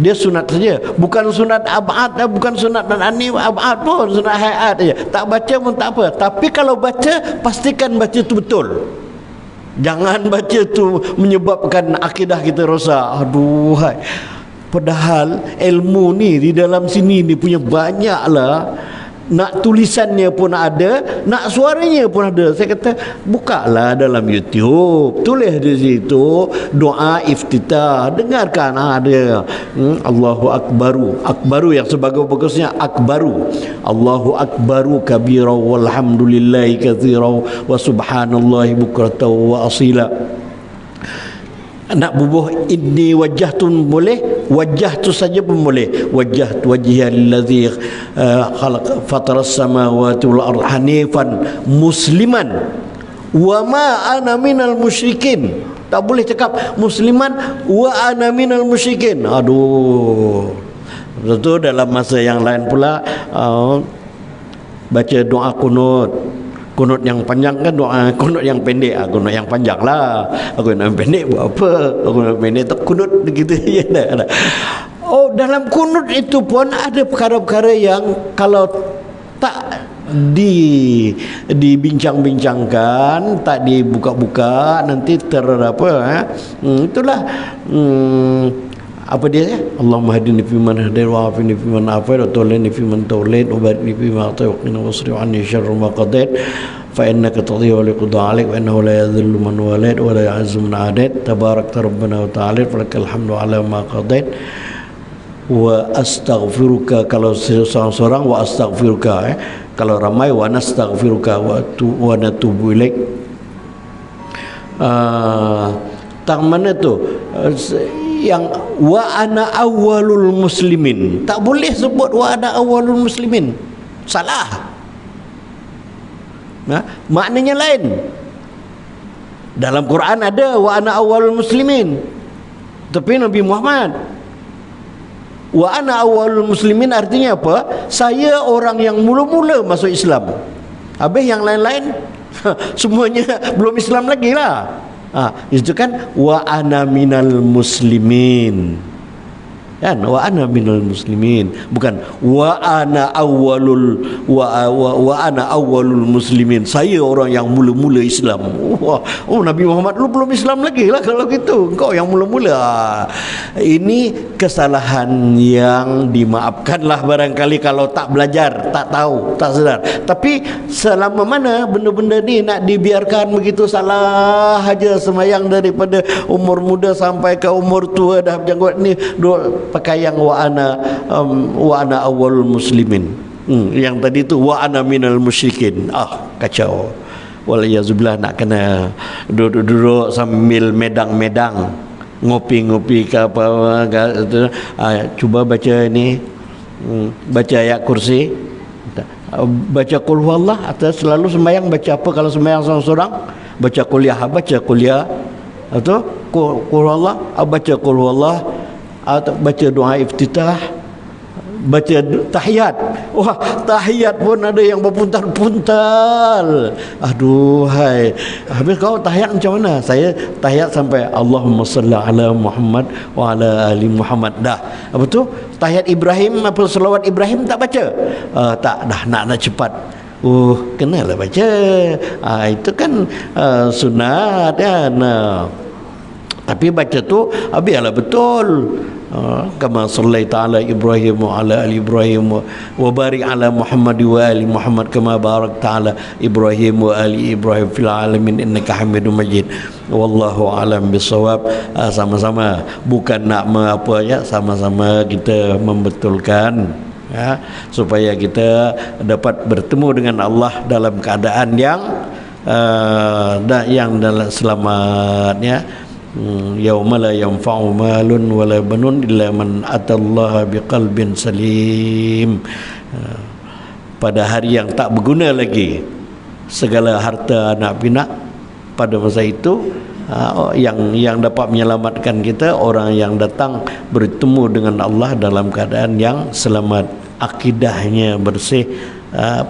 dia sunat saja, bukan sunat abad, bukan sunat dan anif abad pun, sunat hayat saja. Tak baca pun tak apa, tapi kalau baca pastikan baca itu betul. Jangan baca tu menyebabkan akidah kita rosak. Aduh, padahal ilmu ni di dalam sini ni punya banyaklah. Nak tulisannya pun ada, nak suaranya pun ada. Saya kata bukalah dalam YouTube, tulis di situ doa iftitah, dengarkan ada Allahu akbaru yang sebagus-bagusnya akbaru, Allahu akbaru kabira walhamdulillahi katsira wa subhanallahi bukratan wa asila. Nak bubuh inni wajjahtun boleh, wajah tu saja pun boleh. Wajjahtu wajhiya lillazi khalaq fataras samawati wal ardh hanifan musliman wa ma ana minal musyrikin. Tak boleh cakap musliman wa ana minal musyrikin. Aduh. Betul, dalam masa yang lain pula baca doa kunut. Kunut yang panjang kan doa, kunut yang pendek. Kunut yang panjang lah. Kunut yang pendek buat apa? Kunut yang pendek tak kunut begitu ya. Oh, dalam kunut itu pun ada perkara-perkara yang kalau tak dibincang-bincangkan, tak dibuka-buka, nanti itulah apa dia? Allahumma hadini fi man hadaita wa afini fi man afait wa tawallani fi man tawallait wa barik li fi ma a'tait wa qina wasrif anni syarra ma qadait fa innaka taqdi wa la yuqda 'alaik wa innahu la yadhillu man walait wa la yu'izzu man 'adait tabarakta rabbana wa ta'ala falakal hamdu 'ala ma qadait wa astaghfiruka. Kalau seorang-seorang wa astaghfiruka, kalau ramai wa nastaghfiruka wa natubu ilaik. Tak mana tu yang wa ana awwalul muslimin, tak boleh sebut wa ana awwalul muslimin, salah. Maknanya lain. Dalam Quran ada wa ana awwalul muslimin, tapi Nabi Muhammad wa ana awwalul muslimin artinya apa? Saya orang yang mula-mula masuk Islam. Habis yang lain-lain semuanya belum Islam lagi lah. Itu kan wa ana minal muslimin. Kan wa ana minal muslimin, bukan wa ana awwalul muslimin, saya orang yang mula-mula Islam. Nabi Muhammad lu belum Islam lagi lah kalau gitu, kau yang mula-mula. Ini kesalahan yang dimaafkanlah barangkali kalau tak belajar, tak tahu, tak sedar. Tapi selama mana benda-benda ni nak dibiarkan begitu salah aja, semayang daripada umur muda sampai ke umur tua dah berjanggut ni pakai yang wa ana awwalul muslimin. Yang tadi tu wa ana minal musyrikin. Kacau. Walayazubillah, nak kena duduk-duduk sambil medang-medang, ngopi-ngopi ke apa ke, cuba baca ni, baca ayat kursi, baca qul huwallah, atau selalu sembahyang baca apa kalau sembahyang seorang-seorang? Baca kuliah atau qul huwallah, baca qul huwallah, atau baca doa iftitah, baca tahiyat. Wah, tahiyat pun ada yang berpuntal-puntal. Aduhai, habis kau tahiyat macam mana? Saya tahiyat sampai Allahumma salli ala Muhammad wa ala ali Muhammad. Dah. Apa tu? Tahiyat Ibrahim, apa selawat Ibrahim tak baca? Tak, dah nak cepat. Kenalah baca. Itu kan sunat kan. Tapi baca tu biarlah betul. Kama sallaita ala Ibrahim wa ala ali Ibrahim wa barik ala Muhammad wa ali Muhammad kama barakta ala Ibrahim wa ali Ibrahim fil alamin innaka Hamidum Majid. Wallahu alam bisawab. Sama-sama, bukan nak apa ya, sama-sama kita membetulkan supaya kita dapat bertemu dengan Allah dalam keadaan yang dalam selamat ya. Yauma la yanfa'u malun wala banun illa man atallaha biqalbin salim. Pada hari yang tak berguna lagi segala harta anak pinak, pada masa itu yang dapat menyelamatkan kita orang yang datang bertemu dengan Allah dalam keadaan yang selamat, akidahnya bersih,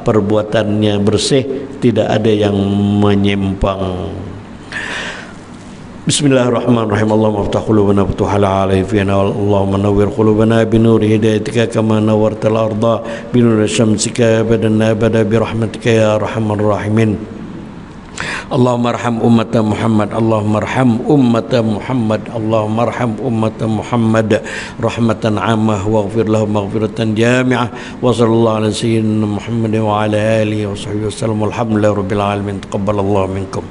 perbuatannya bersih, tidak ada yang menyimpang. Bismillahirrahmanirrahim. Allahumma aftah qulubana futuhal alaifina, Allahumma nawwir qulubana binuri hidayatika kama nawwartal arda binuri syamsika badana bada birahmatika ya arhamar rahimin. Allahumma arham ummata Muhammad, Allahumma arham ummata Muhammad, Allahumma arham ummata Muhammad rahmatan 'ammah waghfir lahum maghfiratan jami'ah wa sallallahu ala sayyidina Muhammad wa ala alihi wa sahbihi wasallam. Alhamdulillah rabbil alamin. Taqabbalallahu minkum.